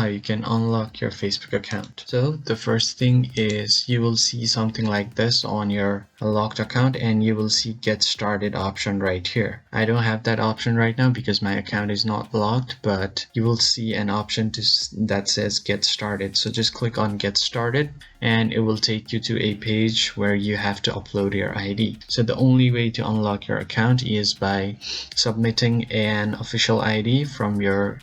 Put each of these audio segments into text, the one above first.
how you can unlock your Facebook account. So the first thing is you will see something like this on your locked account, and you will see get started option right here. I don't have that option right now because my account is not locked, but you will see an option that says get started. So just click on get started and it will take you to a page where you have to upload your ID. So the only way to unlock your account is by submitting an official ID from your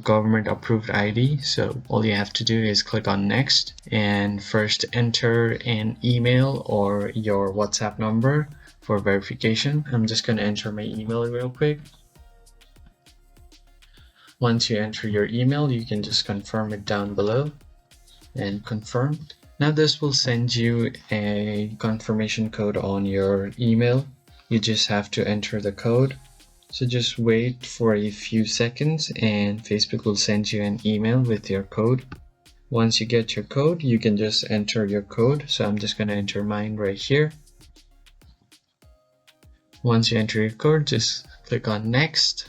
government approved ID. So all you have to do is click on next and first enter an email or your WhatsApp number for verification. I'm just going to enter my email real quick. Once you enter your email, you can just confirm it down below and confirm. Now this will send you a confirmation code on your email. You just have to enter the code. So just wait for a few seconds and Facebook will send you an email with your code. Once you get your code, you can just enter your code. So I'm just going to enter mine right here. Once you enter your code, just click on next.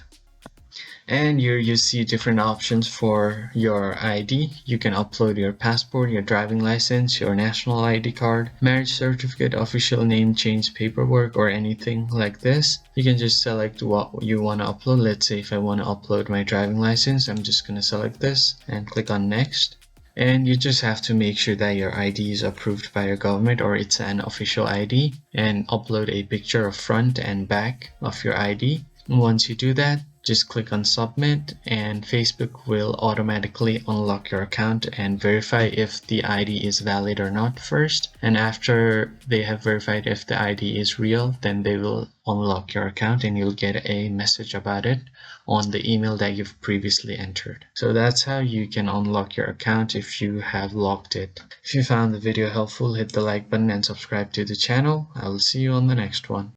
And here you see different options for your ID. You can upload your passport, your driving license, your national ID card, marriage certificate, official name change paperwork, or anything like this. You can just select what you want to upload. Let's say if I want to upload my driving license, I'm just going to select this and click on next. And you just have to make sure that your ID is approved by your government or it's an official ID, and upload a picture of front and back of your ID. And once you do that, just click on submit and Facebook will automatically unlock your account and verify if the ID is valid or not first. And after they have verified if the ID is real, then they will unlock your account and you'll get a message about it on the email that you've previously entered. So that's how you can unlock your account if you have locked it. If you found the video helpful, hit the like button and subscribe to the channel. I will see you on the next one.